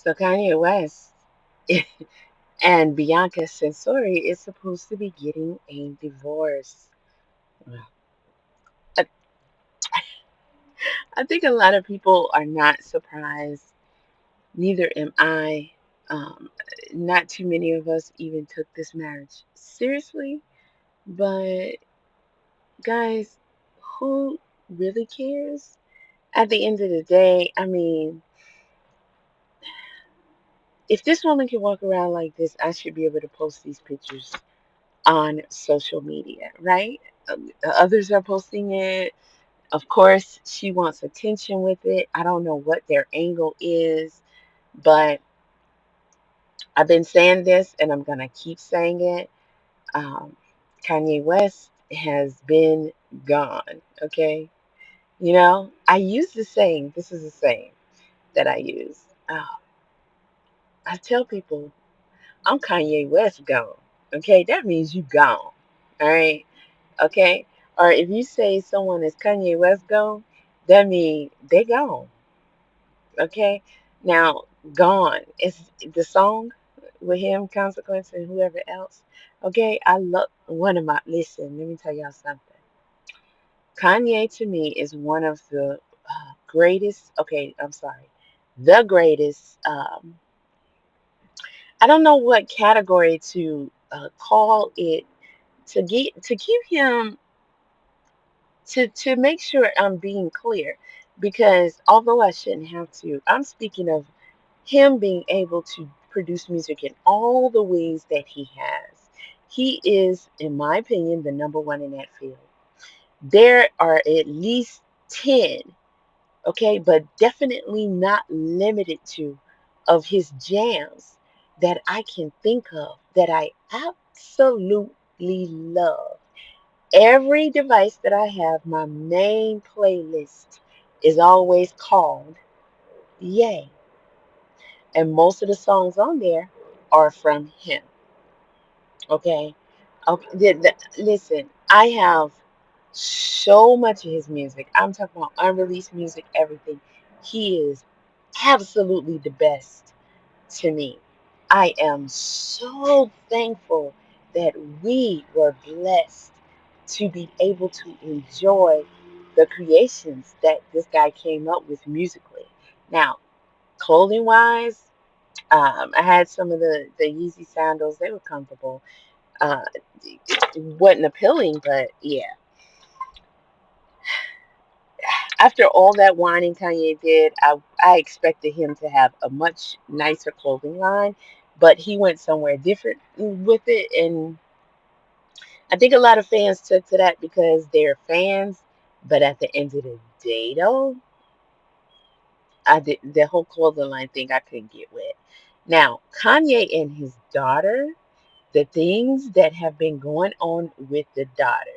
So Kanye West and Bianca Censori is supposed to be getting a divorce. Well, I, I think a lot of people are not surprised. Neither am I. Um, Not too many of us even took this marriage seriously. But guys, who really cares? At the end of the day, I mean, if this woman can walk around like this, I should be able to post these pictures on social media, right? Others are posting it. Of course, she wants attention with it. I don't know what their angle is, but I've been saying this and I'm going to keep saying it. Um, Kanye West has been gone, okay? You know, I use the saying, this is a saying that I use. I tell people, I'm Kanye West gone, okay? That means you gone, all right? Okay? Or if you say someone is Kanye West gone, that means they gone. Okay? Now, Gone is the song with him, Consequence, and whoever else. Okay? I love one of my, listen, let me tell y'all something. Kanye to me is one of the greatest, okay, I'm sorry, the greatest. I don't know what category to call it to keep him to make sure I'm being clear, because although I shouldn't have to, I'm speaking of him being able to produce music in all the ways that he has. He is, in my opinion, the number one in that field. There are at least 10, okay, but definitely not limited to, of his jams that I can think of that I absolutely love. Every device that I have, my main playlist is always called Yay. And most of the songs on there are from him. Okay. Okay. Listen, I have so much of his music. I'm talking about unreleased music, everything. He is absolutely the best to me. I am so thankful that we were blessed to be able to enjoy the creations that this guy came up with musically. Now, clothing wise, I had some of the Yeezy sandals. They were comfortable. Uh, it wasn't appealing, but yeah. After all that whining Kanye did, I expected him to have a much nicer clothing line, but he went somewhere different with it, and I think a lot of fans took to that because they're fans. But at the end of the day, though, I did the whole clothing line thing I couldn't get with. Now, Kanye and his daughter, the things that have been going on with the daughter.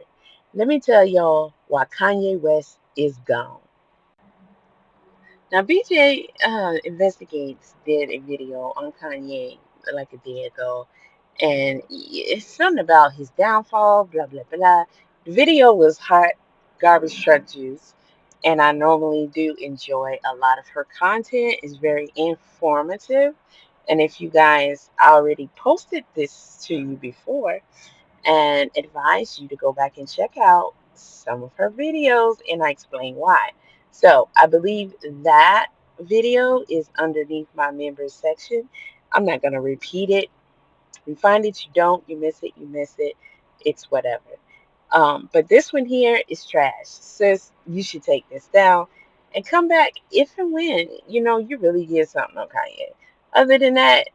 Let me tell y'all why Kanye West is gone. Now, BJ Investigates did a video on Kanye like a day ago, and it's something about his downfall, blah, blah, blah. The video was hot garbage truck juice, and I normally do enjoy a lot of her content. It's very informative, and if you guys already posted this to you before, and advise you to go back and check out some of her videos, and I explain why. So I believe that video is underneath my members section. I'm not going to repeat it. You find it, you don't, you miss it, you miss it. It's whatever. But this one here is trash. Sis, you should take this down and come back if and when you really get something on Kanye. Other than that,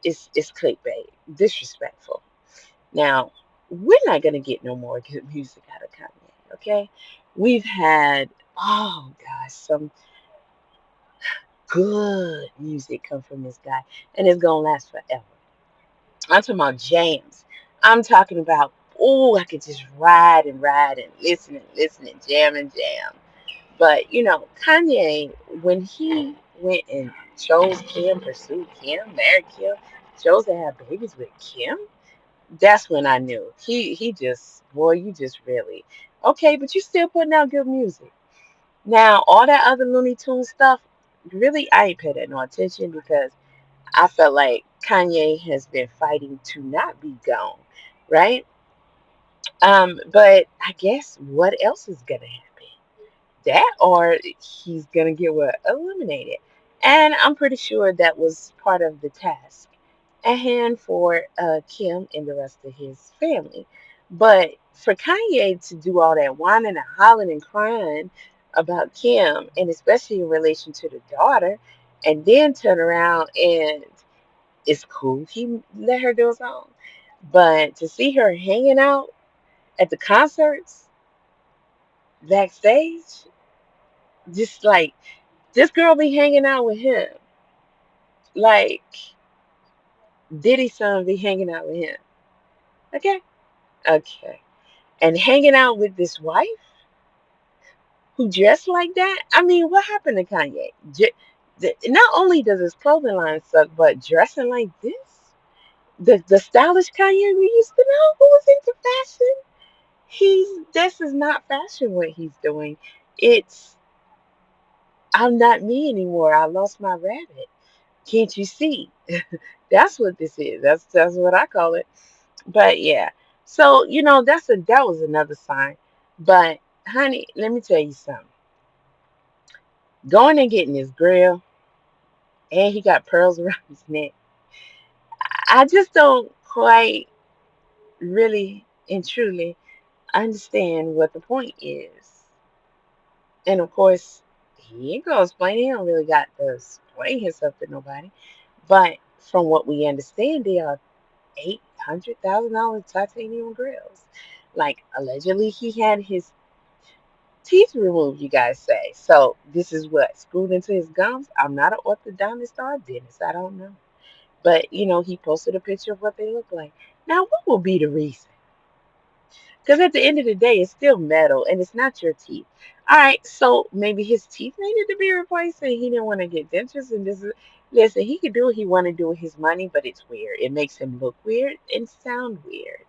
it's clickbait, disrespectful. Now, we're not going to get no more good music out of Kanye, okay? We've had, oh gosh, some good music come from this guy, and it's going to last forever. I'm talking about jams. I'm talking about, oh, I could just ride and listen and jam. But, Kanye, when he went and chose Kim, pursued Kim, married Kim, chose to have babies with Kim, that's when I knew he just, boy, you just really okay, but you still putting out good music. Now all that other Looney Tune stuff, really, I ain't paid that no attention because I felt like Kanye has been fighting to not be gone, right? But I guess what else is gonna happen? That or he's gonna get what eliminated. And I'm pretty sure that was part of the task at hand for Kim and the rest of his family. But for Kanye to do all that whining and hollering and crying about Kim, and especially in relation to the daughter, and then turn around and it's cool he let her do his own. But to see her hanging out at the concerts backstage, just like this girl be hanging out with him, like Diddy's son be hanging out with him. Okay, okay, and hanging out with this wife who dressed like that. I mean, what happened to Kanye? Not only does his clothing line suck, but dressing like this, the stylish Kanye we used to know who was into fashion. This is not fashion what he's doing. It's I'm not me anymore. I lost my rabbit. Can't you see? That's what this is. That's what I call it. But yeah. So, that was another sign. But honey, let me tell you something. Going and getting his grill and he got pearls around his neck. I just don't quite really and truly understand what the point is. And of course, he ain't gonna explain. He don't really got to explain himself to nobody. But from what we understand, they are $800,000 titanium grills. Like allegedly, he had his teeth removed. You guys say so. This is what screwed into his gums. I'm not an orthodontist or a dentist. I don't know. But he posted a picture of what they look like. Now, what will be the reason? Because at the end of the day, it's still metal and it's not your teeth. All right, so maybe his teeth needed to be replaced and he didn't want to get dentures. And this is, listen, he could do what he want to do with his money, but it's weird. It makes him look weird and sound weird.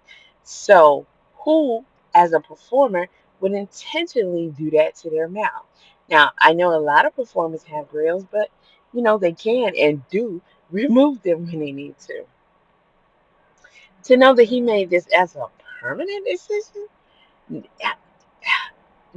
So, who, as a performer, would intentionally do that to their mouth? Now, I know a lot of performers have grills, but they can and do remove them when they need to. To know that he made this as a permanent decision,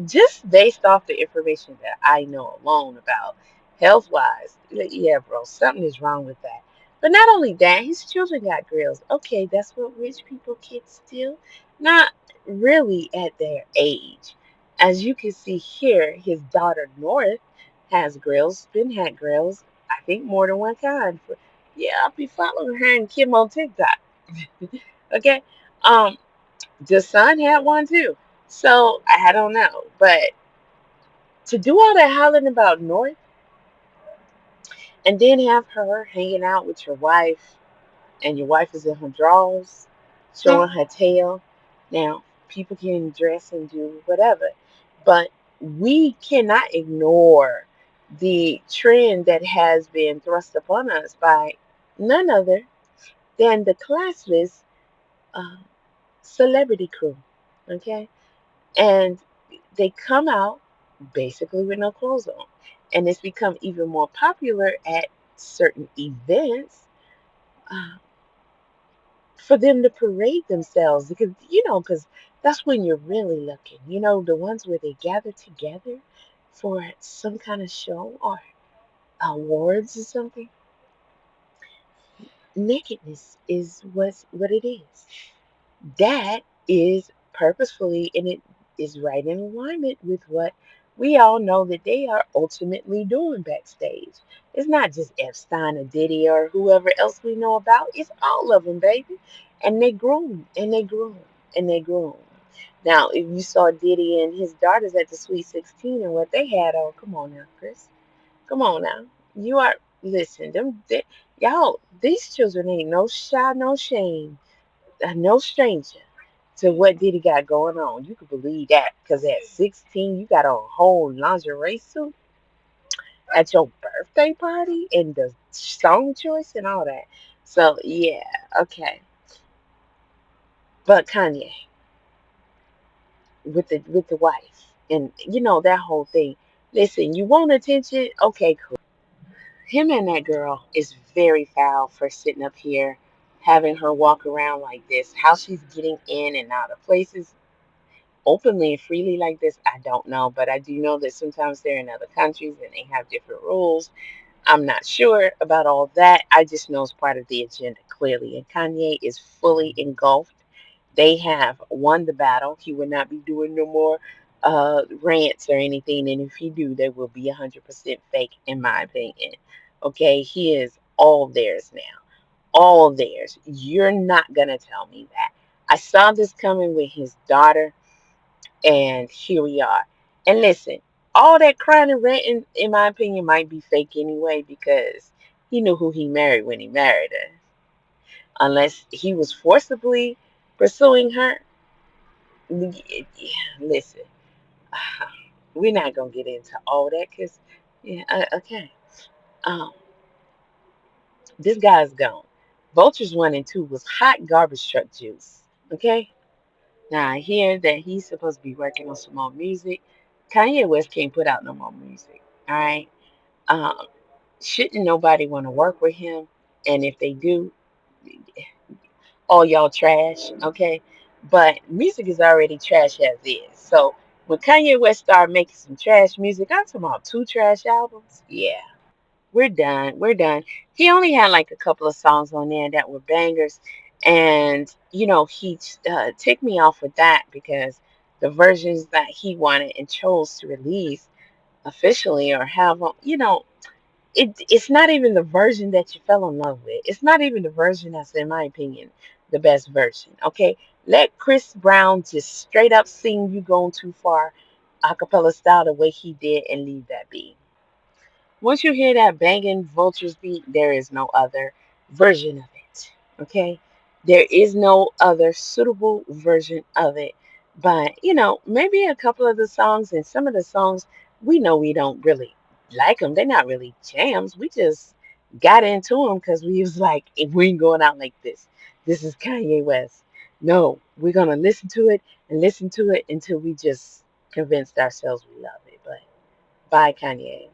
just based off the information that I know alone about health wise, yeah, bro, something is wrong with that. But not only that, his children got grills. Okay, that's what rich people kids do. Not really at their age. As you can see here, his daughter North has grills, been had grills, I think more than one kind. Yeah, I'll be following her and Kim on TikTok. Okay. Um, the son had one too. So I don't know. But to do all that hollering about North and then have her hanging out with your wife and your wife is in her drawers showing her tail. Now, people can dress and do whatever, but we cannot ignore the trend that has been thrust upon us by none other than the classless uh, celebrity crew. Okay? And they come out basically with no clothes on. And it's become even more popular at certain events uh, for them to parade themselves because that's when you're really looking. The ones where they gather together for some kind of show or awards or something. Nakedness is what it is. That is purposefully and it is right in alignment with what we all know that they are ultimately doing backstage. It's not just Epstein or Diddy or whoever else we know about. It's all of them, baby. And they groom and they groom and they groom. Now, if you saw Diddy and his daughters at the Sweet 16 and what they had on, come on now, Chris. Come on now. You are, listen, y'all, these children ain't no shy, no shame no stranger to what Diddy got going on. You could believe that because at 16, you got a whole lingerie suit at your birthday party and the song choice and all that. So yeah, okay. But Kanye with the wife and that whole thing. Listen, you want attention? Okay, cool. him and that girl is very foul for sitting up here, having her walk around like this. How she's getting in and out of places openly and freely like this, I don't know. But I do know that sometimes they're in other countries and they have different rules. I'm not sure about all that. I just know it's part of the agenda clearly. And Kanye is fully engulfed. They have won the battle. He will not be doing no more rants or anything. And if he do, they will be 100% fake, in my opinion. Okay, he is all theirs now. All theirs. You're not going to tell me that. I saw this coming with his daughter, and here we are. And listen, all that crying and ranting, in my opinion, might be fake anyway because he knew who he married when he married her. Unless he was forcibly pursuing her. Listen, we're not going to get into all that because, yeah, okay. Um, this guy's gone. Vultures 1 and 2 was hot garbage truck juice. Okay? Now I hear that he's supposed to be working on some more music. Kanye West can't put out no more music. All right. Um, shouldn't nobody want to work with him? And if they do, all y'all trash. Okay. But music is already trash as is. So when Kanye West started making some trash music, I'm talking about 2 trash albums. Yeah. We're done. We're done. He only had like a couple of songs on there that were bangers. And, he ticked me off with that because the versions that he wanted and chose to release officially or have on, it's not even the version that you fell in love with. It's not even the version that's, in my opinion, the best version. Okay. Let Chris Brown just straight up sing You Going Too Far a cappella style the way he did and leave that be. Once you hear that banging Vultures beat, there is no other version of it. Okay? There is no other suitable version of it. But, maybe a couple of the songs and some of the songs, we know we don't really like them. They're not really jams. We just got into them because we was like, if we ain't going out like this, this is Kanye West. No, we're going to listen to it and listen to it until we just convinced ourselves we love it. But bye, Kanye.